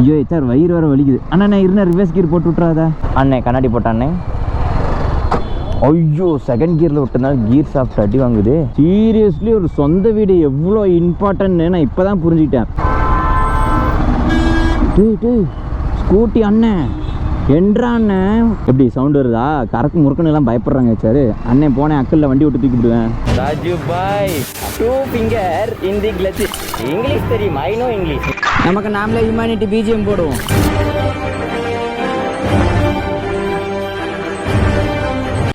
ஐயோ சார் வயிறு வர வலிக்குது. அண்ணா இருந்தா ரிவர்ஸ் கீர் போட்டு விட்றாத அண்ணே. கண்ணாடி போட்டாண்ணே. ஐயோ செகண்ட் கியரில் விட்டதுனால கியர் சாஃப்ட் அடி வாங்குது. சீரியஸ்லி ஒரு சொந்த வீடு எவ்வளோ இம்பார்ட்டன்ட்னு நான் இப்போ தான் புரிஞ்சுக்கிட்டேன். ஸ்கூட்டி அண்ணன் என்றா அண்ணன் எப்படி சவுண்ட் வருதா? கறக்கு முறுக்குன்னு எல்லாம் பயப்படுறாங்க சார். அண்ணன் போனேன் அக்கல்ல வண்டி விட்டு தூக்கி விடுவேன். Raju bhai 2 finger in the clutch. English தெரியுமா? I know English. நமக்கு நாமளே ஹியூமனிட்டி பிஜிஎம் போடுவோம்.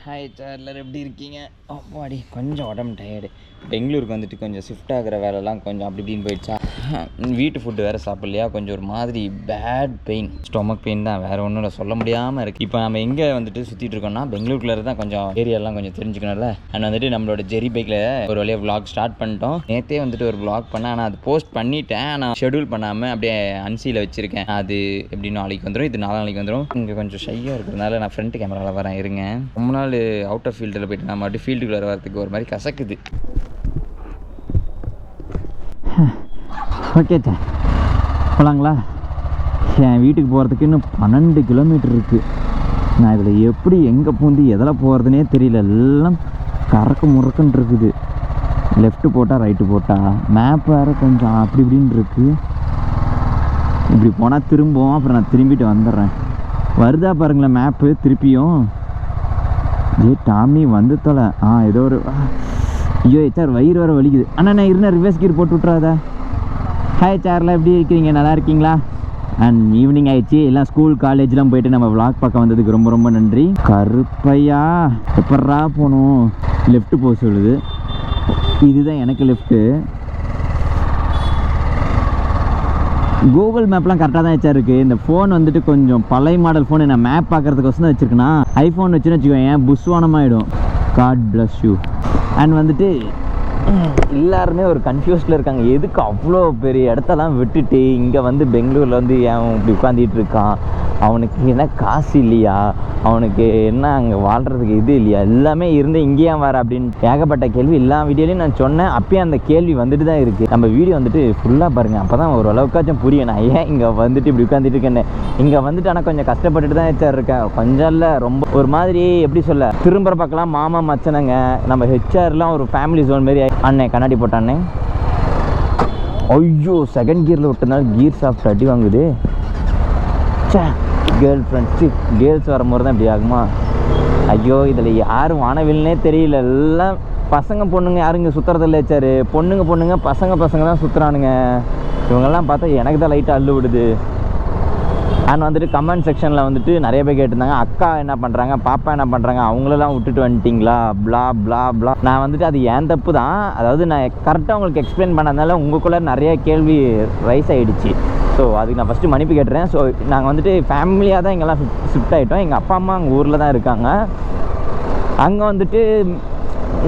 ஹாய் சார், எல்லாரும் எப்படி இருக்கீங்க? அப்பாடி கொஞ்சம் உடம்பு டயர்டு. பெங்களூருக்கு வந்துட்டு கொஞ்சம் ஷிஃப்ட் ஆகிற வேலைலாம் கொஞ்சம் அப்படி இப்படின்னு போயிடுச்சா. வீட்டு ஃபுட்டு வேறு சாப்பிட்லையா, கொஞ்சம் ஒரு மாதிரி பேட் பெயின், ஸ்டொமக் பெயின் தான், வேறு ஒன்றும் இல்லை, சொல்ல முடியாமல் இருக்குது. இப்போ நம்ம எங்கே வந்துட்டு சுற்றிட்டு இருக்கோம்னா பெங்களூருக்குள்ளே தான் கொஞ்சம் ஏரியாலாம் கொஞ்சம் தெரிஞ்சுக்கணும்ல. அண்ட் வந்துட்டு நம்மளோட ஜெரி பைக்கில் ஒரு வழியாக விளாக் ஸ்டார்ட் பண்ணிட்டோம். நேற்றே வந்துட்டு ஒரு விளாக் பண்ணேன், ஆனால் அது போஸ்ட் பண்ணிட்டேன். ஆனால் ஷெடியூல் பண்ணாமல் அப்படியே அன்சியில் வச்சுருக்கேன். அது எப்படின்னு நாளைக்கு வந்துடும், இது நாளைக்கு வந்துடும். இங்கே கொஞ்சம் ஷையாக இருக்கிறதுனால நான் ஃப்ரண்ட் கேமராவில் வரேன். இருங்க, ரொம்ப நாள் அவுட் ஆஃப் ஃபீல்டில் போய்ட்டு நான் மறுபடியும் ஃபீல்டுக்குள்ளே வரதுக்கு ஒரு மாதிரி கசக்குது. Okay sir, போகலாங்களா? என் வீட்டுக்கு போகிறதுக்கு இன்னும் 12 கிலோமீட்டர் இருக்குது. நான் இதில் எப்படி எங்கே பூந்து எதில் போகிறதுனே தெரியல. எல்லாம் கறக்கு முறக்குன்னு இருக்குது. லெஃப்ட்டு போட்டால் ரைட்டு போட்டால் மேப் வேறு கொஞ்சம் அப்படி இப்படின்னு இருக்குது. இப்படி போனால் திரும்பவும், அப்புறம் நான் திரும்பிட்டு வந்துடுறேன். வருதா பாருங்களேன் மேப்பு திருப்பியும். டாமி வந்து தொலை. ஏதோ ஒரு ஐயோ சார் வயிறு வர வலிக்குது. அண்ணா இருந்தா ரிவர்ஸ் கீர் போட்டு விட்றாத. ஹாய் சார்லாம் எப்படி இருக்கிறீங்க? நல்லா இருக்கீங்களா? அண்ட் ஈவினிங் ஆயிடுச்சு, எல்லாம் ஸ்கூல் காலேஜ்லாம் போயிட்டு நம்ம விளாக் பார்க்க வந்ததுக்கு ரொம்ப ரொம்ப நன்றி. கருப்பையா எப்பட்றா போகணும்? லெஃப்ட்டு போக சொல்லுது. இதுதான் எனக்கு லெஃப்ட்டு. கூகுள் மேப்லாம் கரெக்டாக தான் வச்சா இருக்குது. இந்த ஃபோன் வந்துட்டு கொஞ்சம் பழைய மாடல் ஃபோனு. நான் மேப் பார்க்குறதுக்கோசம் தான் வச்சுருக்கேன்னா, ஐஃபோன் வச்சுன்னு வச்சுக்கோங்க புஸ்வானமாகிடும். God bless you. அண்ட் வந்துட்டு எல்லாருமே ஒரு கன்ஃபியூஸ்டில் இருக்காங்க. எதுக்கு அவ்வளோ பெரிய இடத்தெல்லாம் விட்டுட்டு இங்கே வந்து பெங்களூரில் வந்து ஏன் இப்படி உட்காந்துட்டு இருக்கான்? அவனுக்கு என்ன காசு இல்லையா? அவனுக்கு என்ன அங்கே வாழ்கிறதுக்கு இது இல்லையா? எல்லாமே இருந்து இங்கேயே வர அப்படின்னு ஏகப்பட்ட கேள்வி எல்லா வீடியோலையும் நான் சொன்னேன். அப்பயே அந்த கேள்வி வந்துட்டு தான் இருக்குது. நம்ம வீடியோ வந்துட்டு ஃபுல்லாக பாருங்கள், அப்போ தான் ஓரளவுக்காச்சும் புரியும் நான் ஏன் இங்கே வந்துட்டு இப்படி உட்காந்துட்டு இருக்கேன்னு. இங்கே வந்துட்டு ஆனால் கொஞ்சம் கஷ்டப்பட்டுட்டு தான் ஹெச்ஆர் இருக்கேன். கொஞ்சம் இல்லை, ரொம்ப ஒரு மாதிரி எப்படி சொல்ல, திரும்புகிற பக்கலாம் மாமா மச்சனங்க. நம்ம ஹெச்ஆர்லாம் ஒரு ஃபேமிலி ஜோன் மாரி. அண்ணே கண்ணாடி போட்டாண்ணே. ஐயோ செகண்ட் கியரில் விட்டதுனால கியர் சாஃப்ட் அடி வாங்குது. கேர்ள் ஃப்ரெண்ட்ஸு கேர்ள்ஸ் வரும்போது தான் இப்படி ஆகுமா? ஐயோ இதில் யாரும் வானவில்னே தெரியல. எல்லாம் பசங்க பொண்ணுங்க யாரும் இங்கே சுற்றுறதில்ல ஹெச்ஆர். பொண்ணுங்க பசங்க தான் சுற்றுறானுங்க. இவங்கெல்லாம் பார்த்தா எனக்கு தான் லைட்டாக அள்ளு விடுது. அண்ட் வந்துட்டு கமெண்ட் செக்ஷனில் வந்துட்டு நிறைய பேர் கேட்டிருந்தாங்க, அக்கா என்ன பண்ணுறாங்க, பாப்பா என்ன பண்ணுறாங்க, அவங்களெல்லாம் விட்டுட்டு வந்துட்டிங்களா, ப்ளா ப்ளா ப்ளா. நான் வந்துட்டு அது ஏன் தப்பு தான். அதாவது நான் கரெக்டாக உங்களுக்கு எக்ஸ்பிளைன் பண்ணதுனால உங்களுக்குள்ளே நிறைய கேள்வி ரைஸ் ஆகிடுச்சு. ஸோ அதுக்கு நான் ஃபஸ்ட்டு மன்னிப்பு கேட்டுறேன். ஸோ நாங்கள் வந்துட்டு ஃபேமிலியாக தான் இங்கெல்லாம் ஷிஃப்ட் ஆகிட்டோம். எங்கள் அப்பா அம்மா அங்கே ஊரில் தான் இருக்காங்க. அங்கே வந்துட்டு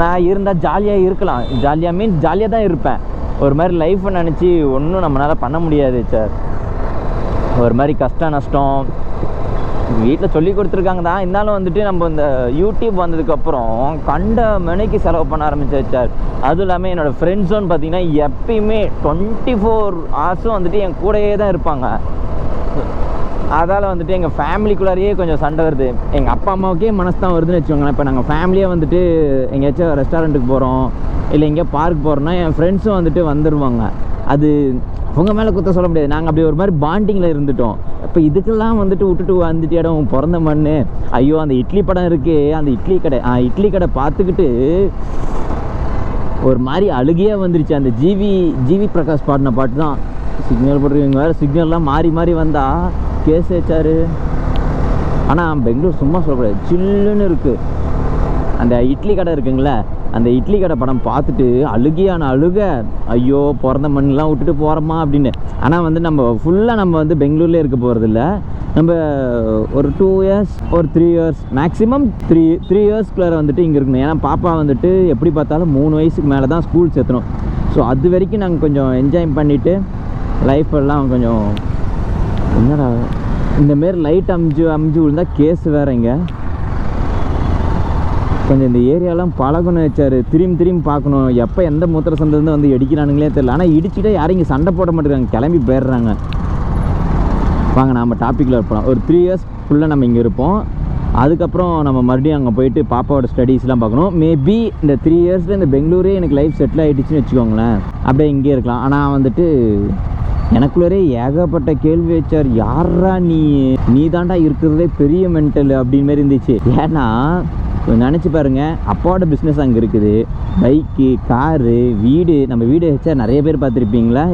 நான் இருந்தால் ஜாலியாக இருக்கலாம். ஜாலியாக மீன்ஸ் ஜாலியாக தான் இருப்பேன். ஒரு மாதிரி லைஃப்பை நினச்சி ஒன்றும் நம்மளால் பண்ண முடியாது சார். ஒரு மாதிரி கஷ்டம் நஷ்டம் வீட்டில் சொல்லி கொடுத்துருக்காங்க தான். இருந்தாலும் வந்துட்டு நம்ம இந்த யூடியூப் வந்ததுக்கப்புறம் கண்ட மணிக்கு செலவு பண்ண ஆரம்பிச்சாச்சு சார். அதுவும் இல்லாமல் என்னோடய ஃப்ரெண்ட்ஸுன்னு பார்த்தீங்கன்னா எப்பயுமே 24 ஹவர்ஸும் வந்துட்டு என் கூடயே தான் இருப்பாங்க. அதால் வந்துட்டு எங்கள் ஃபேமிலிக்குள்ளாரையே கொஞ்சம் சண்டை வருது. எங்கள் அப்பா அம்மாவுக்கே மனசு தான் வருதுன்னு வச்சுக்கோங்களேன். இப்போ நாங்கள் ஃபேமிலியாக வந்துட்டு எங்கேயாச்சும் ரெஸ்டாரண்ட்டுக்கு போகிறோம், இல்லை எங்கேயா பார்க் போகிறோன்னா என் ஃப்ரெண்ட்ஸும் வந்துட்டு வந்துடுவாங்க. அது உங்கள் மேலே குத்த சொல்ல முடியாது. நாங்கள் அப்படி ஒரு மாதிரி பாண்டிங்கில் இருந்துட்டோம். இப்போ இதுக்கெல்லாம் வந்துட்டு விட்டுட்டு வந்துட்டு இடம் பிறந்த மண். ஐயோ அந்த இட்லி படம் இருக்குது, அந்த இட்லி கடை பார்த்துக்கிட்டு ஒரு மாதிரி அழுகையாக வந்துருச்சு. அந்த ஜிவி பிரகாஷ் பாடின பாட்டு தான். சிக்னல் போட்டுருக்கீங்க வேறு, சிக்னல்லாம் மாறி வந்தால் கேஸ் வச்சாரு. ஆனால் பெங்களூர் சும்மா சொல்லக்கூடாது, சில்லுன்னு இருக்குது. அந்த இட்லி கடை இருக்குங்களே, அந்த இட்லி கடை படம் பார்த்துட்டு அழுகையான அழுக. ஐயோ பிறந்த மண்ணெலாம் விட்டுட்டு போகிறோமா அப்படின்னு. ஆனால் வந்து நம்ம ஃபுல்லாக நம்ம வந்து பெங்களூர்லேயே இருக்க போகிறதில்ல. நம்ம ஒரு 2 இயர்ஸ் ஒரு 3 இயர்ஸ் மேக்ஸிமம் 3 இயர்ஸ்க்குள்ளே வந்துட்டு இங்கே இருக்கணும். ஏன்னா பாப்பா வந்துட்டு எப்படி பார்த்தாலும் 3 வயசுக்கு மேலே தான் ஸ்கூல் சேர்த்தணும். ஸோ அது வரைக்கும் நாங்கள் கொஞ்சம் என்ஜாய் பண்ணிவிட்டு லைஃப் எல்லாம் கொஞ்சம் என்னடா இந்தமாரி லைட் அமிஞ்சு விழுந்தால் கேஸ் வேறு. இங்கே கொஞ்சம் இந்த ஏரியாலாம் பழகணும் வச்சார். திரும்பி பார்க்கணும் எப்போ எந்த மூத்திர சந்திலேருந்து வந்து இடிக்கிறானுங்களே தெரியல. ஆனால் இடிச்சுட்டா யாரும் இங்கே சண்டை போட மாட்டேங்கிறாங்க, கிளம்பி போயிடுறாங்க. வாங்க நம்ம டாப்பிக்கில் இருப்போம். ஒரு 3 இயர்ஸ் ஃபுல்லாக நம்ம இங்கே இருப்போம். அதுக்கப்புறம் நம்ம மறுபடியும் அங்கே போயிட்டு பாப்பாவோட ஸ்டடீஸ்லாம் பார்க்கணும். மேபி இந்த 3 இயர்ஸில் இந்த பெங்களூரே எனக்கு லைஃப் செட்டில் ஆகிடுச்சுன்னு வச்சுக்கோங்களேன், அப்படியே இங்கே இருக்கலாம். ஆனால் வந்துட்டு எனக்குள்ளே ஏகப்பட்ட கேள்வி வச்சார். யாரா நீ தாண்டா இருக்கிறதே பெரிய மென்டல் அப்படின்னு மாதிரி இருந்துச்சு. ஏன்னா நினச்சி பாருங்கள், அப்பாவோட பிஸ்னஸ் அங்கே இருக்குது, பைக்கு, காரு, வீடு. நம்ம வீடு வச்சா நிறைய பேர் பார்த்துருப்பீங்களா,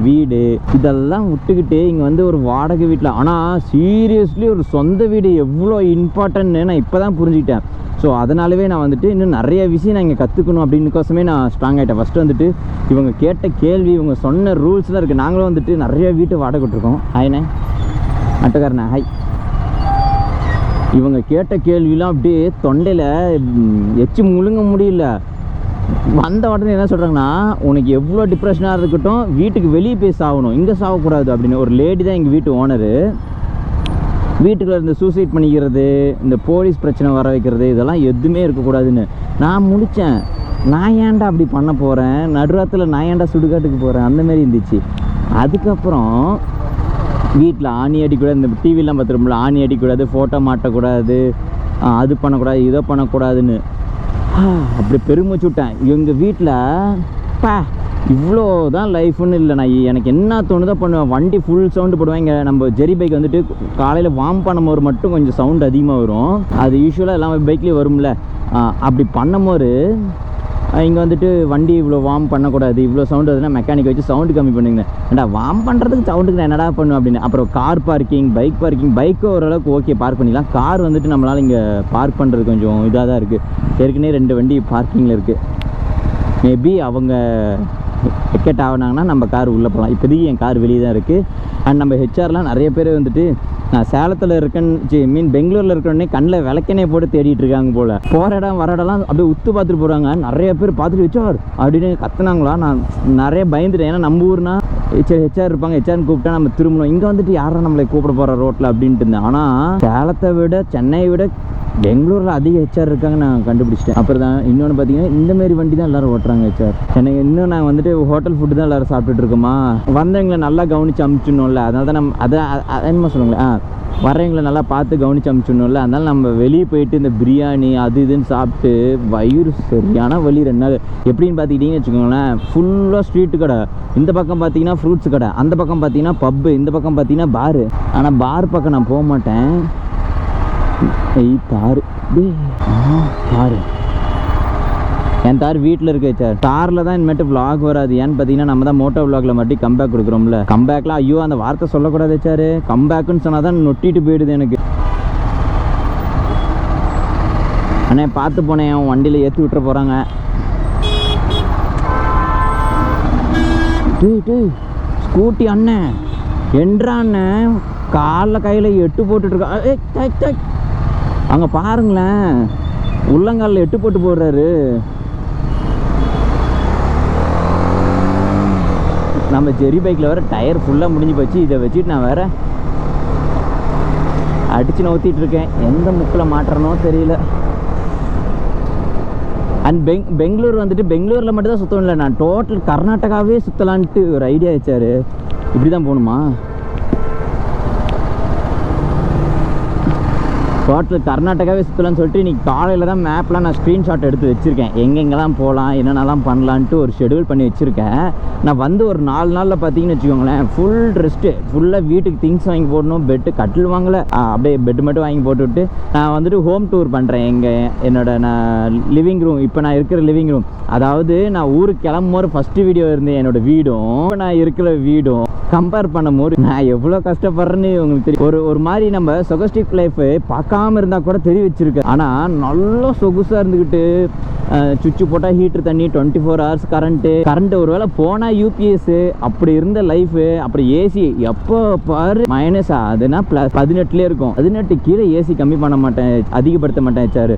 வீடு இதெல்லாம் விட்டுக்கிட்டு இங்கே வந்து ஒரு வாடகை வீட்டில். ஆனால் சீரியஸ்லி ஒரு சொந்த வீடு எவ்வளோ இம்பார்ட்டன்ட்னு நான் இப்போ தான் புரிஞ்சுக்கிட்டேன். ஸோ அதனாலவே நான் வந்துட்டு இன்னும் நிறைய விஷயம் நான் இங்கே கற்றுக்கணும் அப்படின்னுக்கோசமே நான் ஸ்ட்ராங் ஆகிட்டேன். ஃபஸ்ட்டு வந்துட்டு இவங்க கேட்ட கேள்வி, இவங்க சொன்ன ரூல்ஸ்லாம் இருக்குது. நாங்களும் வந்துட்டு நிறைய வீட்டை வாடகை விட்டுருக்கோம். ஹாய்ண்ணே, அட்டக்காரண்ணே, ஹாய். இவங்க கேட்ட கேள்விலாம் அப்படியே தொண்டையில் எச்சு முழுங்க முடியல. வந்த உடனே என்ன சொல்கிறாங்கன்னா, உனக்கு எவ்வளோ டிப்ரெஷனாக இருக்கட்டும் வீட்டுக்கு வெளியே போய் சாகணும், இங்கே சாகக்கூடாது அப்படின்னு. ஒரு லேடி தான் எங்கள் வீட்டு ஓனரு. வீட்டுக்குள்ள இருந்து சூசைட் பண்ணிக்கிறது, இந்த போலீஸ் பிரச்சனை வர வைக்கிறது, இதெல்லாம் எதுவுமே இருக்கக்கூடாதுன்னு நான் முடித்தேன். நான் ஏன்டா அப்படி பண்ண போகிறேன், நடுராத்தில் நான் ஏன்டா சுடுகாட்டுக்கு போகிறேன், அந்தமாரி இருந்துச்சு. அதுக்கப்புறம் வீட்டில் ஆணி அடிக்கூடாது, இந்த டிவிலாம் பார்த்துருப்போம்ல, ஆணி அடிக்கூடாது, ஃபோட்டோ மாட்டக்கூடாது, அது பண்ணக்கூடாது, இதை பண்ணக்கூடாதுன்னு அப்படி பெருமைச்சு விட்டேன். எங்கள் வீட்டில் இவ்வளோ தான் லைஃப்னு இல்லை. நான் எனக்கு என்ன தோணுதோ பண்ணுவேன். வண்டி ஃபுல் சவுண்டு போடுவேன். இங்கே நம்ம ஜெரி பைக் வந்துட்டு காலையில் வார்ம் பண்ணும்போது மட்டும் கொஞ்சம் சவுண்டு அதிகமாக வரும். அது யூஸ்வலாக எல்லாமே பைக்லேயே வரும்ல. அப்படி பண்ணும்போது இங்கே வந்துட்டு வண்டி இவ்வளோ வார்ம் பண்ணக்கூடாது, இவ்வளோ சவுண்டு வருதுன்னா மெக்கானிக் வச்சு சவுண்டு கம்மி பண்ணுங்க. ஏன்டா வார்ம் பண்ணுறதுக்கு சவுண்டுக்கு நான் என்னடா பண்ணுவேன் அப்படின்னு. அப்புறம் car parking, bike parking. Bike ஓரளவுக்கு ஓகே பார்க் பண்ணிடலாம். கார் வந்துட்டு நம்மளால் இங்கே பார்க் பண்ணுறது கொஞ்சம் இதாக தான் இருக்குது. ஏற்கனவே 2 வண்டி பார்க்கிங்கில் இருக்குது. மேபி அவங்க டிக்கெட் ஆகினாங்கன்னா நம்ம கார் உள்ளே போகலாம். இப்போதைக்கு என் கார் வெளியே தான் இருக்குது. அண்ட் நம்ம ஹெச்ஆர்லாம் நிறைய பேர் வந்துட்டு நான் சேலத்தில் இருக்கேன்னு பெங்களூரில் இருக்கேன்னே கண்ணில் விளக்கனே போட்டு தேடிட்டு இருக்காங்க போல். போகிற இடம் வர இடம்லாம் அப்படியே உத்து பார்த்துட்டு போகிறாங்க. நிறைய பேர் பார்த்துட்டு ஹெச்ஆர் அப்படின்னு கத்துனாங்களா. நான் நிறைய பயந்துட்டேன். ஏன்னா நம்ம ஊர்னா ஹெச்ஆர் இருப்பாங்க, ஹெச்ஆர்னு கூப்பிட்டா நம்ம திரும்பணும். இங்கே வந்துட்டு யாரும் நம்மளை கூப்பிட போகிற ரோட்டில் அப்படின்ட்டு இருந்தேன். ஆனால் சேலத்தை விட சென்னையை விட பெங்களூரில் அதிக ஹெச்ஆர் இருக்காங்க நான் கண்டுபிடிச்சிட்டேன். அப்புறம் தான் இன்னொன்று பார்த்தீங்கன்னா இந்தமாரி வண்டி தான் எல்லோரும் ஓட்டுறாங்க ஹெச்ஆர். சென்னை இன்னும் நாங்கள் வந்துட்டு ஹோட்டல் ஃபுட்டு தான் எல்லோரும் சாப்பிட்டுட்டு இருக்கோமா. வந்தவங்களை நல்லா கவனித்து அமுச்சிடணும்ல. அதனால தான் நம்ம அதை என்னமோ சொல்லுங்களேன், வர்றவங்களை நல்லா பார்த்து கவனித்து அமுச்சிடணும்ல. அதனால நம்ம வெளியே போயிட்டு இந்த பிரியாணி அது இதுன்னு சாப்பிட்டு வயிறு சரியான வலி 2 நாள். எப்படின்னு பார்த்துக்கிட்டிங்கன்னு வச்சுக்கோங்களேன், ஃபுல்லாக ஸ்ட்ரீட்டு கடை. இந்த பக்கம் பார்த்தீங்கன்னா ஃப்ரூட்ஸ் கடை, அந்த பக்கம் பார்த்தீங்கன்னா பப்பு, இந்த பக்கம் பார்த்தீங்கன்னா பாரு. ஆனால் பார் பக்கம் நான் போக மாட்டேன். தாரு என் தார் வீட்டில் இருக்கு சார். தாரில் தான் இனிமேட்டு விளாக் வராது. ஏன்னு பார்த்தீங்கன்னா நம்ம தான் மோட்டோ விளாகில் மட்டும் கம்பேக் கொடுக்குறோம்ல. கம்பேக்லாம் ஐயோ அந்த வார்த்தை சொல்லக்கூடாது சார். கம்பேக்குன்னு சொன்னால் தான் நொட்டிட்டு போயிடுது எனக்கு. அண்ணே பார்த்து போனேன், அவன் வண்டியில் ஏற்றி விட்டுற போகிறாங்க. ஸ்கூட்டி அண்ணன் என்றா அண்ணன் காலில் கையில் 8 போட்டுட்ருக்கா. அங்கே பாருங்களேன், உள்ளங்காலில் 8 போட்டு போடுறாரு. நம்ம ஜெரி பைக்கில் வேறு டயர் ஃபுல்லாக முடிஞ்சு போச்சு. இதை வச்சுட்டு நான் வேறு அடித்து நோத்திட்டு இருக்கேன். எந்த முக்கில் மாட்டுறனோ தெரியல. அண்ட் பெங்களூர் வந்துட்டு பெங்களூரில் மட்டும் தான் சுத்தம் இல்லை, நான் டோட்டல் கர்நாடகாவே சுற்றலான்ட்டு ஒரு ஐடியா வச்சார். இப்படி தான் போகணுமா? டோட்டல் கர்நாடகாவே சுற்றலான்னு சொல்லிட்டு இன்றைக்கி காலையில் தான் மேப்லாம் நான் ஸ்க்ரீன்ஷாட் எடுத்து வச்சுருக்கேன். எங்கெங்கெல்லாம் போகலாம், என்னென்னலாம் பண்ணலான்ட்டு ஒரு ஷெடியூல் பண்ணி வச்சுருக்கேன். நான் வந்து ஒரு 4 நாளில் பார்த்தீங்கன்னு வச்சுக்கோங்களேன், ஃபுல் ரெஸ்ட்டு, ஃபுல்லாக வீட்டுக்கு திங்ஸ் வாங்கி போடணும். பெட்டு கட்டில் வாங்கலை, அப்படியே பெட்டு மட்டும் வாங்கி போட்டுவிட்டு நான் வந்துட்டு ஹோம் டூர் பண்ணுறேன். நான் லிவிங் ரூம், இப்போ நான் இருக்கிற லிவிங் ரூம், அதாவது நான் ஊருக்கு கிளம்பும்போது ஃபஸ்ட்டு வீடியோ இருந்தேன் என்னோடய வீடும் நான் இருக்கிற வீடும் கம்பேர் பண்ணும்போது நான் எவ்வளோ கஷ்டப்படுறேன்னு உங்களுக்கு தெரியும். ஒரு மாதிரி நம்ம சொகஸ்டிக் லைஃப் பார்க்காம இருந்தால் கூட தெரிய வச்சுருக்கேன். ஆனால் நல்லா சொகுசாக இருந்துக்கிட்டு சுவிட்சு போட்டால் ஹீட்ரு தண்ணி 24 hours கரண்ட்டு ஒரு வேளை போனால் யூபிஎஸ்ஸு அப்படி இருந்த லைஃபு. அப்புறம் ஏசி எப்போ பாரு மைனஸ், அதுனா +18 இருக்கும். 18 கீழே ஏசி கம்மி பண்ண மாட்டேன், அதிகப்படுத்த மாட்டேன் சார்.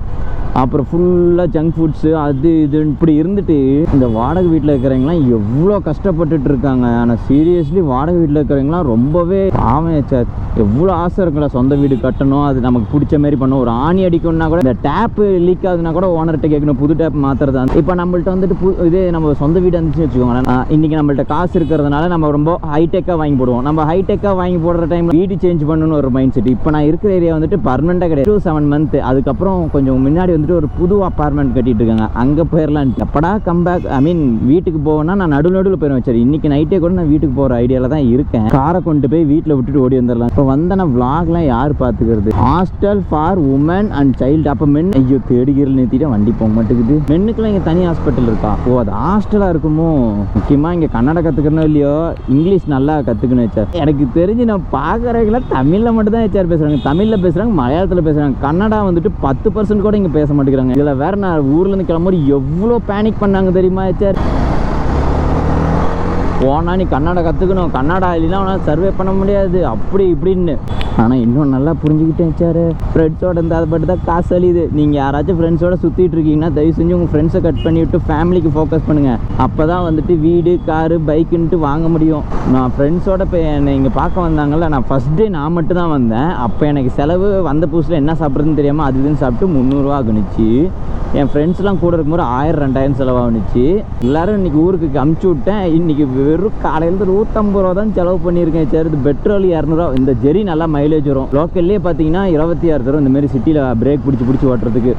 அப்புறம் ஃபுல்லாக ஜங்க் ஃபுட்ஸு அது இதுன்னு இப்படி இருந்துட்டு இந்த வாடகை வீட்டில் இருக்கிறவங்களாம் எவ்வளோ கஷ்டப்பட்டுட்டு இருக்காங்க. ஆனால் சீரியஸ்லி வாடகை வீட்டில் இருக்கிறவங்களாம் ரொம்பவே பாவம் சார். எவ்வளோ ஆசை இருக்குல்ல சொந்த வீடு கட்டணும், அது நமக்கு பிடிச்ச மாதிரி பண்ணணும். ஒரு ஆணி அடிக்கணும்னா கூட இந்த டேப்பு லீக் ஆகுதுன்னா கூட ஓனர்கிட்ட கேட்கணும், புது டேப் மாற்றுறது. இப்போ நம்மள்ட்ட வந்துட்டு இதே நம்ம சொந்த வீடு இருந்துச்சுன்னு வச்சுக்கோங்களேன், இன்றைக்கி நம்மள்ட்ட காசு இருக்கிறதுனால நம்ம ரொம்ப ஹைடெக்காக வாங்கி போடுவோம். நம்ம ஹைடெக்காக வாங்கி போடுற டைம் வீடு சேஞ்ச் பண்ணணும்னு ஒரு மைண்ட் செட். இப்போ நான் இருக்கிற ஏரியா வந்துட்டு பர்மனெண்ட்டாக கிடையாது, 2-7 month. அதுக்கப்புறம் கொஞ்சம் முன்னாடி வந்துட்டு ஒரு புது அப்பார்ட்மெண்ட் கட்டிட்டு இருக்காங்க, அங்கே போயிடலாம். எப்படா கம்பேக் ஐ மீன் வீட்டுக்கு போவேன்னா நான் நடுவில் போயிடுவேன். சரி இன்னைக்கு நைட்டே கூட நான் வீட்டுக்கு போகிற ஐடியாவில் தான் இருக்கேன். காரை கொண்டு போய் வீட்டில் விட்டுட்டு ஓடி வந்துடலாம். இப்போ வந்தேன்னா விளாக்லாம் யார் பார்த்துக்கிறது? Hostel for women and child. அப்போ மென் ஐயோ தேடிக்கிறல் நிறுத்திட்டு வண்டி போக மாட்டேங்குது. மென்னுக்குலாம் இங்கே தனி ஹாஸ்பிட்டல் இருக்கா? ஓ அது ஹாஸ்டலாக இருக்குமோ? முக்கியமாக இங்கே கன்னடம் கற்றுக்கணும் இல்லையோ, இங்கிலீஷ் நல்லா கற்றுக்கணும் வச்சார். எனக்கு தெரிஞ்சு நான் பார்க்குறவங்கள தமிழில் மட்டும் தான் வச்சார் பேசுகிறாங்க. தமிழில் பேசுகிறாங்க, மலையாளத்தில் பேசுகிறாங்க. கன்னடா வந்துட்டு 10% கூட இங்கே பேச மாட்டேங்கிறாங்க. இதில் வேறு நான் ஊர்லேருந்து கிளம்பும்போது எவ்வளோ பேனிக் பண்ணாங்க தெரியுமா வச்சார். போனால் நீ கன்னடா கற்றுக்கணும், கன்னடா இல்லைன்னா அவனால் சர்வே பண்ண முடியாது அப்படி இப்படின்னு. ஆனால் இன்னும் நல்லா புரிஞ்சுக்கிட்டேன் சார். ஃப்ரெண்ட்ஸோட இந்த அதை பட்டு தான் காசு அழியுது. நீங்கள் யாராச்சும் ஃப்ரெண்ட்ஸோட சுற்றிட்டு இருக்கீங்கன்னா தயவு செஞ்சு உங்கள் ஃப்ரெண்ட்ஸை கட் பண்ணிவிட்டு ஃபேமிலிக்கு ஃபோக்கஸ் பண்ணுங்கள். அப்போ தான் வந்துட்டு வீடு காரு பைக்குன்ட்டு வாங்க முடியும். நான் ஃப்ரெண்ட்ஸோட இப்போ என்னை இங்கே பார்க்க வந்தாங்கல்ல, நான் ஃபஸ்ட் டே நான் மட்டும் தான் வந்தேன். அப்போ எனக்கு செலவு வந்த புதுசில் என்ன சாப்பிட்றதுன்னு தெரியாமல் அது இதுன்னு சாப்பிட்டு 300 ஆகுனுச்சு. என் ஃப்ரெண்ட்ஸ்லாம் கூட இருக்கும்போது 1000-2000 செலவாகுனுச்சு. எல்லோரும் இன்றைக்கி ஊருக்கு அமுச்சு விட்டேன். இன்றைக்கி வெறும் காலையிலேருந்து 150 ரூபா தான் செலவு பண்ணியிருக்கேன் சார். இது பெட்ரோல் 200. இந்த ஜெரி நல்லா மைலேஜ் வரும். லோக்கல்லே பார்த்தீங்கன்னா 26 தரும் இந்தமாரி சிட்டியில் பிரேக் பிடிச்சி ஓட்டுறதுக்கு.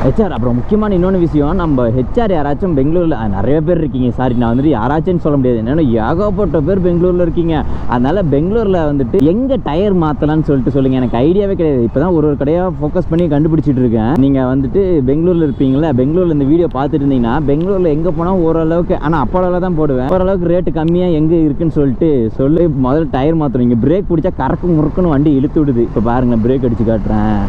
ஹெச்ஆர் அப்புறம் முக்கியமான இன்னொன்று விஷயம், நம்ம ஹெச்ஆர் யாராச்சும் பெங்களூரில் நிறைய பேர் இருக்கீங்க. சாரி நான் வந்துட்டு யாராச்சும்னு சொல்ல முடியாது, என்னென்னா ஏகப்பட்ட பேர் பெங்களூரில் இருக்கீங்க. அதனால் பெங்களூரில் வந்துட்டு எங்கே டயர் மாற்றலான்னு சொல்லிட்டு சொல்லுங்கள். எனக்கு ஐடியாவே கிடையாது. இப்போ தான் ஒரு கடையாக ஃபோக்கஸ் பண்ணி கண்டுபிடிச்சிட்டு இருக்கேன். நீங்கள் வந்துட்டு பெங்களூரில் இருப்பீங்களா, பெங்களூரில் இந்த வீடியோ பார்த்துட்டு இருந்தீங்கன்னா பெங்களூரில் எங்கே போனால் ஓரளவுக்கு, ஆனால் அப்போலாம் தான் போடுவேன், ஓரளவுக்கு ரேட்டு கம்மியாக எங்கே இருக்குன்னு சொல்லிட்டு சொல்லி முதல்ல டயர் மாற்றணும். இங்கே பிரேக் பிடிச்சா கறக்கு முறுக்குன்னு வண்டி இழுத்து விடுது. இப்போ பாருங்கள் பிரேக் அடித்து காட்டுறேன்,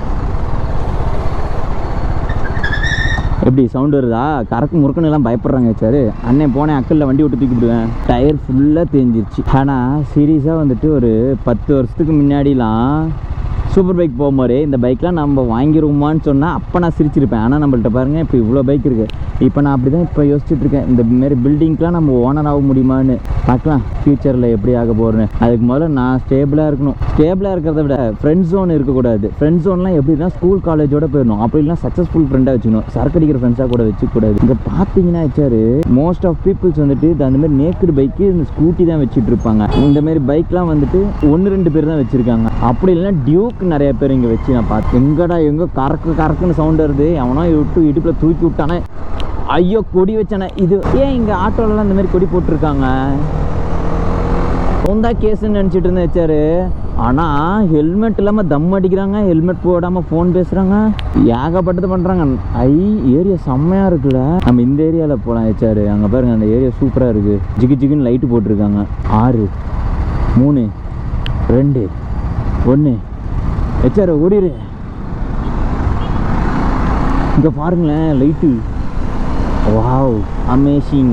எப்படி சவுண்டு வருதா? கறக்கு முறுக்குன்னு எல்லாம் பயப்படுறாங்க சார். அண்ணன் போனேன் அக்கல்ல வண்டி விட்டு தூக்கி விடுவேன், டயர் ஃபுல்லாக தேஞ்சிருச்சு. ஆனால் சீரியஸாக வந்துட்டு ஒரு 10 வருஷத்துக்கு முன்னாடிலாம் சூப்பர் பைக் போகும்போது இந்த பைக்லாம் நம்ம வாங்கிடுவோமான்னு சொன்னால் அப்போ நான் சிரிச்சிருப்பேன். ஆனால் நம்மள்ட்ட பாருங்கள் இப்போ இவ்வளோ பைக் இருக்குது. இப்போ நான் அப்படி தான் இப்போ யோசிச்சுட்டு இருக்கேன், இந்த மாரி பில்டிங்க்கெலாம் நம்ம ஓனர் ஆக முடியுமான்னு. பார்க்கலாம் ஃப்யூச்சரில் எப்படி ஆக போகிறேன்னு. அதுக்கு முதல்ல நான் ஸ்டேபிளாக இருக்கணும். ஸ்டேபிளாக இருக்கிறத விட ஃப்ரெண்ட் ஜோன் இருக்கக்கூடாது. ஃப்ரெண்ட் ஜோன்லாம் எப்படின்னா ஸ்கூல் காலேஜோட போயிடணும். அப்படி இல்லைனா சக்ஸஸ்ஃபுல் ஃப்ரெண்டாக வச்சுக்கணும். சரக்கு அடிக்கிற ஃப்ரெண்ட்ஸாக கூட வச்சுக்கூடாது. இங்கே பார்த்தீங்கன்னா வச்சாரு மோஸ்ட் ஆஃப் பீப்புள்ஸ் வந்துட்டு அந்த மாதிரி நேக்கடு பைக்கு இந்த ஸ்கூட்டி தான் வச்சுட்டு இருப்பாங்க. இந்தமாரி பைக்லாம் வந்துட்டு 1-2 பேர் தான் வச்சுருக்காங்க. அப்படி இல்லைன்னா டியூக் நிறைய பேர் இங்கே வச்சு நான் பார்த்தேன். எங்கடா எங்கே கறக்குன்னு சவுண்ட் வருது, எவனோ விட்டு இடுப்பில் தூக்கி விட்டானே, ஐயோ கொடி வச்சானே. இது ஏன் இங்கே ஆட்டோலலாம் இந்த மாதிரி கொடி போட்டிருக்காங்க? சொந்தா கேஸுன்னு நினச்சிட்டு இருந்தேன் வச்சாரு. ஆனால் ஹெல்மெட் இல்லாமல் தம் அடிக்கிறாங்க, ஹெல்மெட் போடாமல் ஃபோன் பேசுகிறாங்க, ஏகப்பட்டது பண்ணுறாங்க. ஏரியா செம்மையாக இருக்குல்ல. நம்ம இந்த ஏரியாவில் போகலாம் வச்சாரு. அங்கே பாருங்கள் அந்த ஏரியா சூப்பராக இருக்குது. ஜிகுன்னு லைட்டு போட்டிருக்காங்க. 6 3 2 1 வச்சாரு ஓடிடு. இங்கே பாருங்களேன் லைட்டு, வாவ் அமேசிங்,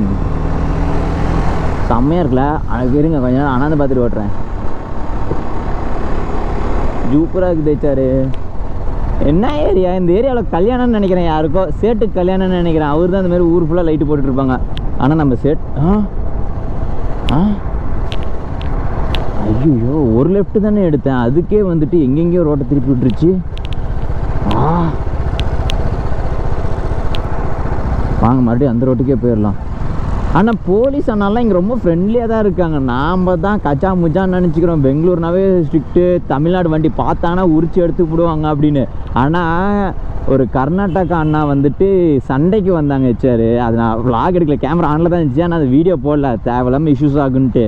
செம்மையாக இருக்குல்ல. அழகு இருங்க கொஞ்ச நேரம் அனாந்து பார்த்துட்டு ஓட்டுறேன். சூப்பராக இருக்குது வச்சாரு. என்ன ஏரியா? இந்த ஏரியாவில் கல்யாணம்னு நினைக்கிறேன், யாருக்கோ சேட்டுக்கு கல்யாணம்னு நினைக்கிறேன். அவர் தான் இந்த மாதிரி ஊர் ஃபுல்லாக லைட்டு போட்டுட்ருப்பாங்க. ஆனால் நம்ம சேட் ஐயோ ஒரு லெஃப்ட் தானே எடுத்தேன், அதுக்கே வந்துட்டு எங்கெங்கேயோ ரோட்டை திருப்பி விட்டுருச்சு. வாங்க மறுபடியும் அந்த ரோட்டுக்கே போயிடலாம். ஆனால் போலீஸ் அண்ணாலாம் இங்கே ரொம்ப ஃப்ரெண்ட்லியாக தான் இருக்காங்க. நாம் தான் கச்சா முச்சான்னு நினச்சிக்கிறோம். பெங்களூர்னாவே ஸ்ட்ரிக்ட்டு, தமிழ்நாடு வண்டி பார்த்தாங்கன்னா உரிச்சு எடுத்து விடுவாங்க அப்படின்னு. ஆனால் ஒரு கர்நாடகா அண்ணா வந்துட்டு சண்டைக்கு வந்தாங்க வச்சாரு. அது நான் விளாக் எடுக்கல, கேமரா ஆனில் தான் இருந்துச்சு. ஆனால் அது வீடியோ போடல, தேவையில்லாமல் இஷ்யூஸ் ஆகுன்ட்டு.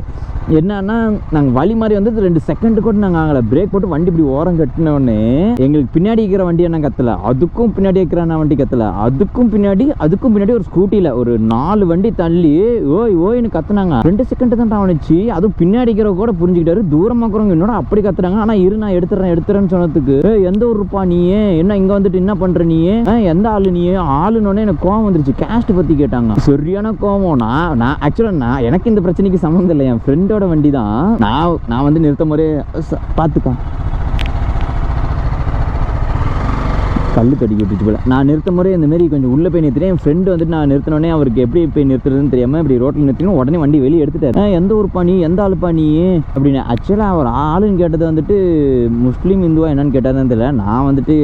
என்னன்னா நாங்கள் வழி மாதிரி வந்து 2 செகண்டு கூட நாங்கள் ஆகலை. பிரேக் போட்டு வண்டி இப்படி ஓரம் கட்டினோடனே எங்களுக்கு பின்னாடி இருக்கிற வண்டி என்ன கத்தலை, அதுக்கும் பின்னாடி இருக்கிற வண்டி கத்தலை, அதுக்கும் பின்னாடி ஒரு ஸ்கூட்டியில் ஒரு 4 வண்டி தள்ளி ஓய்னு கத்துனாங்க. 2 செகண்ட் தான் ஆனிச்சு. அதுவும் பின்னாடி இருக்கிற கூட புரிஞ்சுக்கிட்டாரு. தூரமாக இருக்கிறவங்க என்னோட அப்படி கத்துறாங்க. ஆனால் நான் எடுத்துறேன்னு சொன்னதுக்கு எந்த ஊருப்பா நீயே, என்ன இங்கே வந்துட்டு என்ன பண்ணுற நீயே, எந்த ஆளு நீயே, ஆளுன்னு எனக்கு கோவம் வந்துருச்சு. கேஸ்ட் பற்றி கேட்டாங்க. சரியான கோவம். நான் ஆக்சுவலாக எனக்கு இந்த பிரச்சனைக்கு சம்மந்தம் இல்லை. என் ஃப்ரெண்டோட வண்டி தான். நான் வந்து நிறுத்த முறை பார்த்துக்கா கல் தடி விட்டுச்சு போல. நான் நிறுத்த முறை இந்த மாதிரி கொஞ்சம் உள்ளே போய் நிறுத்தினேன். என் ஃப்ரெண்டு வந்துட்டு நான் நிறுத்தினோடனே அவருக்கு எப்படி போய் நிறுத்துறதுன்னு தெரியாமல் இப்படி ரோட்டில் நிறுத்தினோம். உடனே வண்டி வெளியே எடுத்துட்டாரு. எந்த ஊருப்பா நீ, எந்த ஆளுப்பா நீ அப்படின்னு. ஆக்சுவலாக அவர் ஆளுன்னு கேட்டது வந்துட்டு முஸ்லீம் இந்துவா என்னன்னு கேட்டாருன்னு தெரியல. நான் வந்துட்டு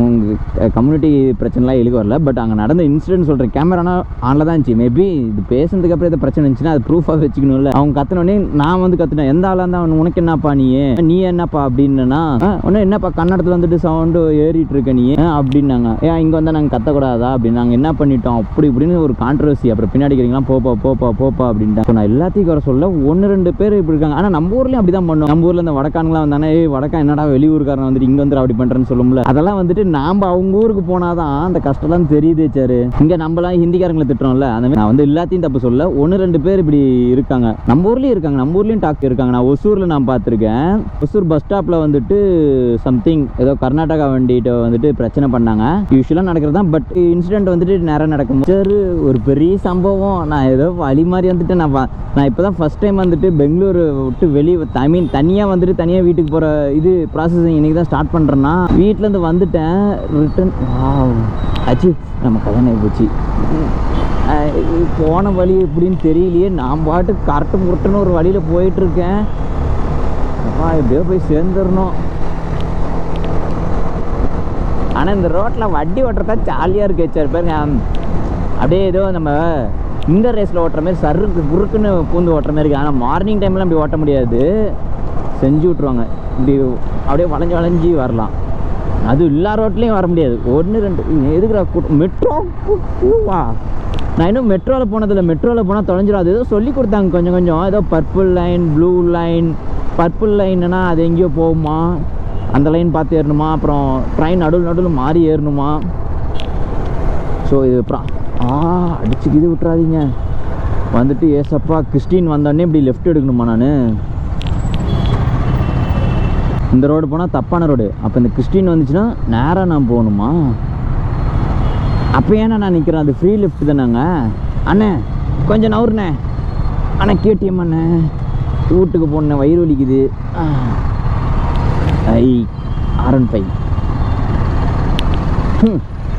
உங்கள் கம்யூனிட்டி பிரச்சனைலாம் எழுதி வரல. பட் அங்கே நடந்த இன்சிடென்ட் சொல்கிறேன். கேமரானா ஆனில் தான் இருந்துச்சு. மேபி இது பேசுனதுக்கு அப்புறம் எதாவது பிரச்சனை இருந்துச்சுன்னா அது ப்ரூஃபாக வச்சுக்கணும்ல. அவங்க கற்றுனோடனே நான் வந்து கற்றுனேன், எந்த ஆளாக இருந்தால் உனக்கு என்னப்பா நீ என்னப்பா அப்படின்னா, ஒன்றும் என்னப்பா கன்னடத்தில் வந்துட்டு சவுண்டு ஏறிட்டு இருக்க நீ அப்படின்னாங்க. ஏன் இங்கே வந்தால் நாங்கள் கத்தக்கூடாதா அப்படின்னு. நாங்கள் என்ன பண்ணிட்டோம் அப்படி இப்படின்னு ஒரு கான்ட்ரவர்சி. அப்புறம் பின்னாடி கேட்குறீங்களா போப்பா அப்படின்ட்டு. நான் எல்லாத்தையும் குறை சொல்ல 1-2 பேர் இப்படி இருக்காங்க. ஆனால் நம்ம ஊர்லேயும் அப்படி தான் பண்ணுவோம். நம்ம ஊரில் இந்த வடக்கானுங்களாம் வந்தானே, வடக்கா என்னடா வெளியூருக்காரன் வந்துட்டு இங்கே வந்து அப்படி பண்ணுறேன்னு சொல்லும்ல. அதெல்லாம் வந்துட்டு நாம் அவங்க ஊருக்கு போனாதான் அந்த கஷ்டம்லாம் தெரியுது. சரி, இங்கே நம்மளாம் ஹிந்திக்காரங்களை திட்டுறோம்ல, அந்த மாதிரி நான் வந்து எல்லாத்தையும் தப்பு சொல்ல. 1-2 பேர் இப்படி இருக்காங்க. நம்ம ஊர்லேயும் இருக்காங்க, நம்ம ஊர்லேயும் டாக் இருக்காங்க. நான் ஒசூரில் நான் பார்த்துருக்கேன். ஒசூர் பஸ் ஸ்டாப்பில் வந்துட்டு சம்திங் ஏதோ கர்நாடகா வண்டிகிட்ட வந்துட்டு பிரச்சனை பண்ணாங்க. யூஸ்வலாக நடக்கிறது தான். பட் இன்சிடென்ட் வந்துட்டு நேரம் நடக்கும். சரி, ஒரு பெரிய சம்பவம். நான் ஏதோ வழி மாதிரி வந்துட்டு நான் இப்போ தான் ஃபஸ்ட் டைம் வந்துட்டு பெங்களூர் விட்டு வெளியே தனியாக வந்துட்டு தனியாக வீட்டுக்கு போகிற இது ப்ராசஸிங் இன்றைக்கி தான் ஸ்டார்ட் பண்ணுறேன்னா. வீட்டிலேருந்து வந்துட்டேன், ரிட்டன் ஆச்சு, நம்ம கல்யாணம் ஆகி போச்சு. போன வழி எப்படின்னு தெரியலையே. நான் பாட்டு கரெக்டு முட்டுன்னு ஒரு வழியில் போயிட்டுருக்கேன். அப்பா எப்படியோ போய் சேர்ந்துடணும். ஆனால் இந்த ரோட்டில் வண்டி ஓட்டுறதா ஜாலியாக இருக்கு. சரி பாருங்க, அப்படியே ஏதோ நம்ம இந்த ரேஸில் ஓட்டுற மாதிரி சருக்கு குறுக்குன்னு பூந்து ஓட்டுற மாதிரி இருக்குது. ஆனால் மார்னிங் டைம்லாம் அப்படி ஓட்ட முடியாது, செஞ்சு விட்ருவாங்க. இப்படி அப்படியே வளைஞ்சி வரலாம். அது எல்லா ரோட்லேயும் வர முடியாது. 1-2 எதுக்குறா மெட்ரோ வா. நான் இன்னும் மெட்ரோவில் போனதில்லை. மெட்ரோவில் போனால் தொலைஞ்சிடும். அது ஏதோ சொல்லி கொடுத்தாங்க கொஞ்சம் ஏதோ purple line, blue line. Purple லைன்னா அது எங்கேயோ போகுமா, அந்த லைன் பார்த்து ஏறணுமா. அப்புறம் ட்ரெயின் நடுவில் மாறி ஏறணுமா. ஸோ இது அப்புறம் அடிச்சுக்கு இது விட்டுறாதீங்க. வந்துட்டு ஏசப்பா கிறிஸ்டின் வந்தோடனே இப்படி லெஃப்ட் எடுக்கணுமா. நான் இந்த ரோடு போனால் தப்பான ரோடு. அப்போ இந்த கிறிஸ்டின் வந்துச்சுன்னா நேராக நான் போகணுமா. அப்போ ஏன்னா நான் நிற்கிறேன், அது ஃப்ரீ லெஃப்ட் தானாங்க. அண்ணே கொஞ்சம் நவுருண்ணே. அண்ணே கேடிஎம் அண்ணே, வீட்டுக்கு போனேன், வயிறு வலிக்குது. R15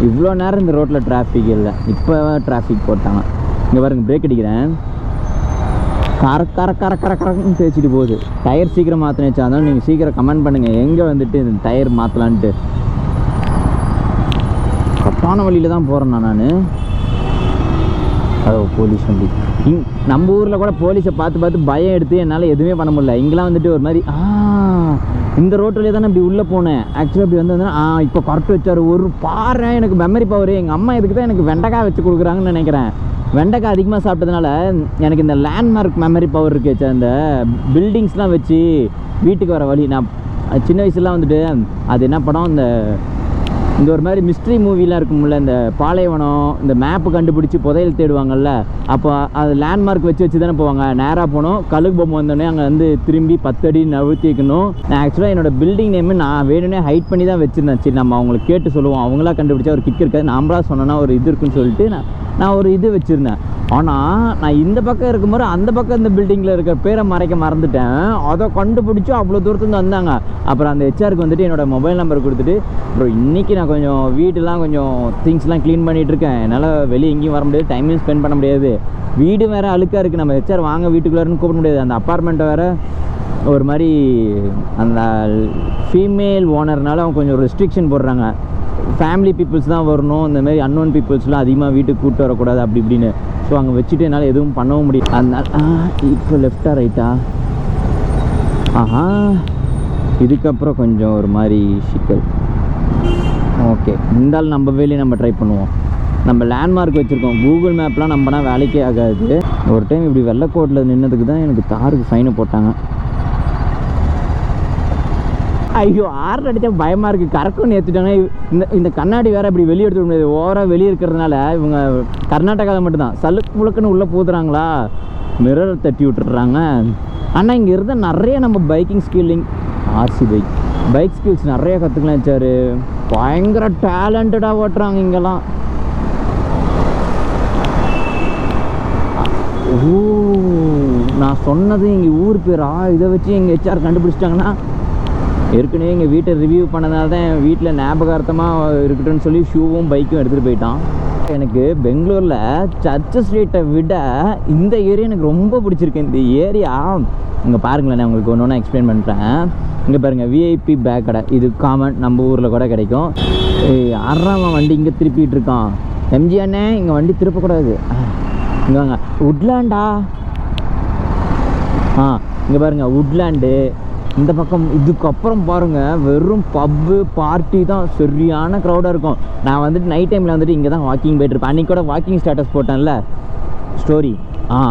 இவ்வளோ நேரம் இந்த ரோட்டில் டிராஃபிக் இல்லை. இப்போ டிராஃபிக் போட்டாங்க. இங்கே பாருங்க, பிரேக் அடிக்கிறேன், கரக்குன்னு தேய்ச்சிட்டு போகுது. டயர் சீக்கிரம் மாற்றினேச்சா. அதனால நீங்கள் சீக்கிரம் கமெண்ட் பண்ணுங்கள் எங்கே வந்துட்டு இந்த டயர் மாற்றலான்ட்டு. கரெக்டான வழியில் தான் போகிறேண்ணா நான். அதோ போலீஸ் வண்டி. நம்ம ஊரில் கூட போலீஸை பார்த்து பயம் எடுத்து என்னால் எதுவுமே பண்ண முடியல. இங்கெல்லாம் வந்துட்டு ஒரு மாதிரி இந்த ரோட்டிலே தானே இப்படி உள்ளே போனேன். ஆக்சுவலாக இப்படி வந்து இப்போ கரெக்ட் வச்சார். ஒரு பாரு எனக்கு மெமரி பவர். எங்கள் அம்மா இதுக்கு தான் எனக்கு வெண்டைக்காய் வச்சு கொடுக்குறாங்கன்னு நினைக்கிறேன். வெண்டைக்காய் அதிகமாக சாப்பிட்டதுனால எனக்கு இந்த லேண்ட்மார்க் மெமரி பவர் இருக்குது. இந்த பில்டிங்ஸ்லாம் வச்சு வீட்டுக்கு வர வழி. நான் சின்ன வயசுலாம் வந்துட்டு அது என்ன படம், இந்த ஒரு மாதிரி மிஸ்ட்ரி மூவிலாம் இருக்கும்ல, இந்த பாலைவனம், இந்த மேப்பு கண்டுபிடிச்சி புதையல் தேடுவாங்கல்ல. அப்போ அது லேண்ட்மார்க் வச்சு தானே போவாங்க. நேராக போனோம், கழுகு பொம்மை வந்தோடனே அங்கே வந்து திரும்பி 10 அடி நழுத்தி வைக்கணும். நான் ஆக்சுவலாக என்னோடய பில்டிங் நேமு நான் வேணும்னே ஹைட் பண்ணி தான் வச்சுருந்தேன். சரி நம்ம அவங்களுக்கு கேட்டு சொல்லுவோம், அவங்களா கண்டுபிடிச்சா ஒரு கிக் இருக்காது, நாமளா சொன்னோன்னா ஒரு இது இருக்குன்னு சொல்லிட்டு நான் ஒரு இது வச்சுருந்தேன். ஆனால் நான் இந்த பக்கம் இருக்கும்போது அந்த பக்கம் இந்த பில்டிங்கில் இருக்கிற பேரை மறைக்க மறந்துட்டேன். அதை கண்டுபிடிச்சி அவ்வளோ தூரத்துலேருந்து வந்தாங்க. அப்புறம் அந்த ஹெச்ஆருக்கு வந்துட்டு என்னோடய மொபைல் நம்பர் கொடுத்துட்டு, அப்புறம் இன்றைக்கி நான் கொஞ்சம் வீட்டெலாம் கொஞ்சம் திங்ஸ்லாம் க்ளீன் பண்ணிகிட்ருக்கேன். என்னால் வெளியே எங்கேயும் வர முடியாது, டைமையும் ஸ்பெண்ட் பண்ண முடியாது. வீடு வேறு அழுக்காக இருக்குது. நம்ம ஹெச்ஆர் வாங்க வீட்டுக்குள்ளாருன்னு கூப்பிட முடியாது. அந்த அப்பார்ட்மெண்ட்டை வேறு ஒரு மாதிரி அந்த ஃபீமேல் ஓனர்னால அவங்க கொஞ்சம் ரெஸ்ட்ரிக்ஷன் போடுறாங்க. ஃபேமிலி பீப்புள்ஸ் தான் வரணும், இந்தமாரி அன்னோன் பீப்புள்ஸ்லாம் அதிகமாக வீட்டுக்கு கூப்பிட்டு வரக்கூடாது அப்படி இப்படின்னு. ஸோ அங்கே வச்சுட்டு என்னால் எதுவும் பண்ணவும் முடியும். அதனால் இப்போ லெஃப்டா ரைட்டா இதுக்கப்புறம் கொஞ்சம் ஒரு மாதிரி சிக்கல். ஓகே, இருந்தாலும் நம்ம வேலையை நம்ம ட்ரை பண்ணுவோம். நம்ம லேண்ட்மார்க் வச்சுருக்கோம். கூகுள் மேப்லாம் நம்பினா வேலைக்கே ஆகாது. ஒரு டைம் இப்படி வெள்ளைக்கோட்டில் நின்னதுக்கு தான் எனக்கு தாருக்கு ஃபைனை போட்டாங்க. ஐயோ, ஆறு அடித்தா பயமாக இருக்குது. கரெக்டுன்னு ஏற்றுட்டாங்க. இந்த கண்ணாடி வேறு இப்படி வெளியே எடுத்துக்க முடியாது. ஓவராக வெளியே இருக்கிறதுனால இவங்க கர்நாடகாவில் மட்டும்தான் சலுக்கு புழுக்குன்னு உள்ளே பூத்துறாங்களா, மிரரை தட்டி விட்டுறாங்க. ஆனால் இங்கே இருந்தால் நிறைய நம்ம biking skilling RC bike skills நிறைய கற்றுக்கலாம். வச்சார், பயங்கர டேலண்டடாக ஓட்டுறாங்க இங்கெல்லாம். நான் சொன்னது எங்கள் ஊர் பேரா, இதை வச்சு எங்கள் ஹெச்ஆர் கண்டுபிடிச்சிட்டாங்கன்னா ஏற்கனவே எங்கள் வீட்டை ரிவ்யூ பண்ணதால தான் என் வீட்டில் ஞாபகார்த்தமாக இருக்கட்டும்னு சொல்லி ஷூவும் பைக்கும் எடுத்துகிட்டு போயிட்டான். எனக்கு பெங்களூரில் சர்ச் ஸ்ட்ரீட்டை விட இந்த ஏரியா எனக்கு ரொம்ப பிடிச்சிருக்கு. இந்த ஏரியா இங்கே பாருங்களேன், நான் உங்களுக்கு ஒன்று ஒன்று எக்ஸ்பிளைன் பண்ணுறேன். இங்கே பாருங்கள், விஐபி பேக் கடை. இது காமன், நம்ம ஊரில் கூட கிடைக்கும். அறாமன் வண்டி இங்கே திருப்பிகிட்டு இருக்கான். எம்ஜி அண்ணே இங்கே வண்டி திருப்பக்கூடாது. இங்கே வாங்க, உட்லேண்டா. இங்கே பாருங்கள், உட்லேண்டு. இந்த பக்கம் இதுக்கப்புறம் பாருங்கள், வெறும் பப்பு பார்ட்டி தான். சரியான க்ரௌடாக இருக்கும். நான் வந்துட்டு நைட் டைமில் வந்துட்டு இங்கே தான் வாக்கிங் போய்ட்டுருப்பேன். அன்றைக்கி கூட வாக்கிங் ஸ்டேட்டஸ் போட்டேன்ல ஸ்டோரி.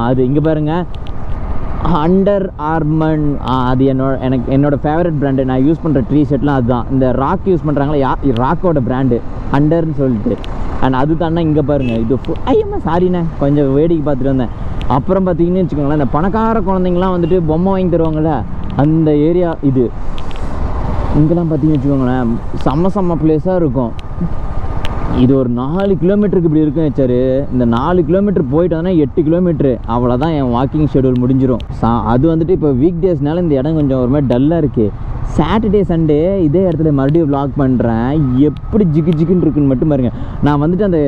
அது இங்கே பாருங்கள், அண்டர் ஆர்மன். அது என்னோட ஃபேவரட் பிராண்டு. நான் யூஸ் பண்ணுற ட்ரீ ஷர்ட்லாம் அதுதான். இந்த ராக் யூஸ் பண்ணுறாங்களா, ராக்கோட பிராண்டு அண்டர்னு சொல்லிட்டு. அண்ட் அது தானே இங்கே பாருங்கள், இது ஐயம்மா சாரிண்ணே, கொஞ்சம் வேடிக்கை பார்த்துட்டு வந்தேன். அப்புறம் பார்த்தீங்கன்னு வச்சுக்கோங்களேன், இந்த பணக்கார குழந்தைங்களாம் வந்துட்டு பொம்மை வாங்கி தருவாங்கள்ல, அந்த ஏரியா இது. இங்கெல்லாம் பார்த்தீங்கன்னு வச்சுக்கோங்களேன், செம்ம பிளேஸாக இருக்கும். இது ஒரு 4 கிலோமீட்டருக்கு இப்படி இருக்கும் வச்சாரு. இந்த 4 கிலோமீட்டர் போயிட்டு வந்தோன்னா 8 கிலோமீட்ரு. அவ்வளோதான் என் வாக்கிங் ஷெடியூல் முடிஞ்சிடும். அது வந்துட்டு இப்போ வீக் டேஸ்னால இந்த இடம் கொஞ்சம் ஒரு மாதிரி டல்லாக இருக்குது. சாட்டர்டே சண்டே இதே இடத்துல மறுபடியும் வ்ளாக் பண்ணுறேன். எப்படி ஜிக்குன்னு இருக்குன்னு மட்டும் பாருங்கள். நான் வந்துட்டு அந்த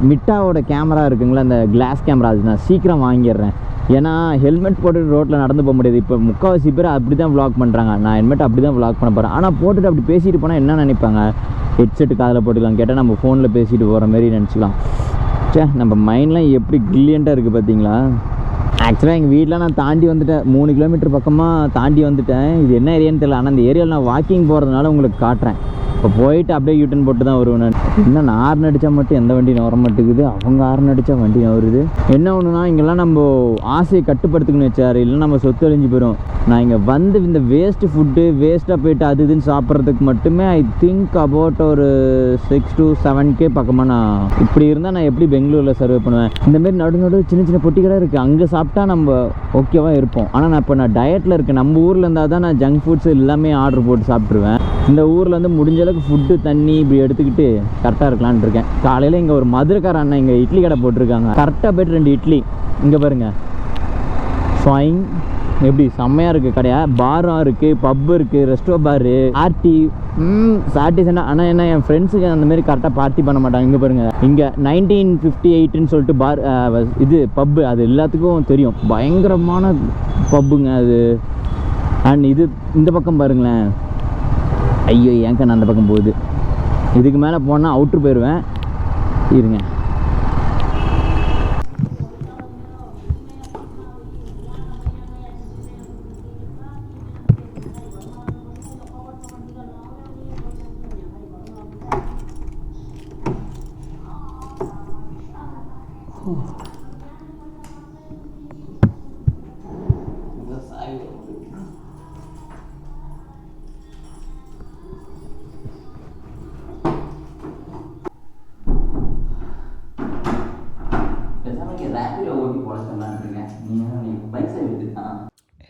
மிட்டாவோட கேமரா இருக்குங்களா, அந்த கிளாஸ் கேமரா, அது நான் சீக்கிரம் வாங்கிடுறேன். ஏன்னா ஹெல்மெட் போட்டுட்டு ரோட்டில் நடந்து போக முடியாது. இப்போ முக்கால்வாசி பேர் அப்படி தான் வ்ளாக் பண்ணுறாங்க. நான் ஹெல்மெட் அப்படி தான் வ்ளாக் பண்ண போகிறேன். ஆனால் போட்டுட்டு அப்படி பேசிட்டு போனால் என்ன நினைப்பாங்க? ஹெட்செட்டு காதில் போட்டுக்கலாம், கேட்டால் நம்ம ஃபோனில் பேசிட்டு போகிற மாதிரி நினச்சிக்கலாம். நம்ம மைண்ட்லாம் எப்படி கில்லியண்ட்டாக இருக்குது பார்த்தீங்களா? ஆக்சுவலாக எங்கள் வீட்டில் நான் தாண்டி வந்துட்டேன். 3 கிலோமீட்டர் பக்கமாக தாண்டி வந்துட்டேன். இது என்ன ஏரியான்னு தெரியல. ஆனால் அந்த ஏரியாவில் நான் வாக்கிங் போகிறதுனால உங்களுக்கு காட்டுறேன். இப்போ போயிட்டு அப்படியே யூட்டன் போட்டு தான் வருவேன் நான். இன்னும் நான் ஹார்ன் அடித்தா மட்டும் எந்த வண்டி நவர மாட்டேங்குது, அவங்க ஹார்ன் அடித்தா வண்டி நவருது. என்ன ஒன்றுனா, இங்கெல்லாம் நம்ம ஆசையை கட்டுப்படுத்துக்கணும்னு வச்சாரு, இல்லை நம்ம சொத்து அழிஞ்சு போயிடும். நான் இங்கே வந்து இந்த வேஸ்ட்டு ஃபுட்டு வேஸ்ட்டாக போயிட்டு அது இதுன்னு சாப்பிட்றதுக்கு மட்டுமே ஐ திங்க் அபவுட் ஒரு 6 to 7K பக்கமாக. நான் இப்படி இருந்தால் நான் எப்படி பெங்களூரில் சர்வே பண்ணுவேன்? இந்தமாரி நடு சின்ன பொட்டி கடை இருக்குது, அங்கே சாப்பிட்டா நம்ம ஓகேவாக இருப்போம். ஆனால் நான் இப்போ நான் டயட்டில் இருக்கேன். நம்ம ஊரில் இருந்தால் தான் நான் ஜங்க் ஃபுட்ஸ் எல்லாமே ஆர்டர் போட்டு சாப்பிட்ருவேன். இந்த ஊரில் வந்து முடிஞ்ச அளவுக்கு ஃபுட்டு தண்ணி இப்படி எடுத்துக்கிட்டு கரெக்டாக இருக்கலான்னு இருக்கேன். காலையில் இங்கே ஒரு மதுரைக்கார அண்ணன் இங்கே இட்லி கடை போட்டிருக்காங்க. கரெக்டாக போய்ட்டு 2 இட்லி. இங்கே பாருங்கள், ஸ்வாயிங் எப்படி செம்மையாக இருக்குது கடையா. பாரும் இருக்குது, பப்பு இருக்குது, ரெஸ்டோ பாரு, பார்ட்டி. சாட்டிஸ்னா. ஆனால் என்ன, என் ஃப்ரெண்ட்ஸுக்கு அந்தமாரி கரெக்டாக பார்ட்டி பண்ண மாட்டாங்க. இங்கே பாருங்கள், இங்கே 1958ன்னு சொல்லிட்டு பார், இது பப்பு, அது எல்லாத்துக்கும் தெரியும். பயங்கரமான பப்புங்க அது. அண்ட் இது இந்த பக்கம் பாருங்களேன். ஐயோ, ஏங்க நான் அந்த பக்கம் போகுது. இதுக்கு மேலே போனால் அவுட்ரு போயிடுவேன். இருங்க.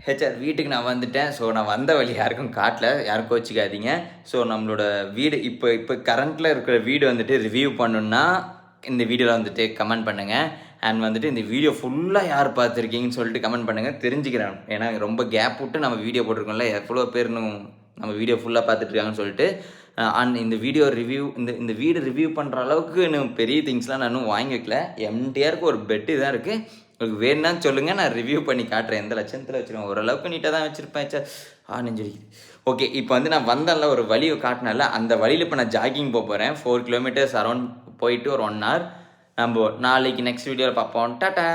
ஹெச்ஆர் வீட்டுக்கு நான் வந்துட்டேன். ஸோ நான் வந்த வழி யாருக்கும் காட்டல, யாருக்கும் வச்சுக்காதீங்க. ஸோ நம்மளோட வீடு இப்போ கரண்ட்டில் இருக்கிற வீடு வந்துட்டு ரிவ்யூ பண்ணணுன்னா இந்த வீடியோவில் வந்துட்டு கமெண்ட் பண்ணுங்கள். அண்ட் வந்துட்டு இந்த வீடியோ ஃபுல்லாக யார் பார்த்துருக்கீங்கன்னு சொல்லிட்டு கமெண்ட் பண்ணுங்கள், தெரிஞ்சுக்கிறேன். ஏன்னா ரொம்ப கேப் விட்டு நம்ம வீடியோ போட்டிருக்கோம்ல, எவ்வளோ பேர் நம்ம வீடியோ ஃபுல்லாக பார்த்துட்ருக்காங்கன்னு சொல்லிட்டு. அண்ட் இந்த வீடியோ ரிவ்யூ இந்த வீடு ரிவ்யூ பண்ணுற அளவுக்கு இன்னும் பெரிய திங்ஸ்லாம் நான் இன்னும் வாங்கி வைக்கல. எம்டிஆருக்கு ஒரு பெட்டு தான் இருக்குது. உங்களுக்கு வேணும்னா சொல்லுங்கள், நான் ரிவ்யூ பண்ணி காட்டுறேன். எந்த லட்சத்தில் வச்சுருவேன், ஓரளவுக்கு நீட்டாக தான் வச்சுருப்பேன். நெஞ்சிருக்குது. ஓகே, இப்போ வந்து நான் வந்தால ஒரு வழியை காட்டினால அந்த வழியில் இப்போ நான் ஜாகிங் போகிறேன். 4 கிலோமீட்டர்ஸ் அரௌண்ட் போயிட்டு ஒரு 1 hour. நம்ம நாளைக்கு நெக்ஸ்ட் வீடியோவில் பார்ப்போம். டாட்டா.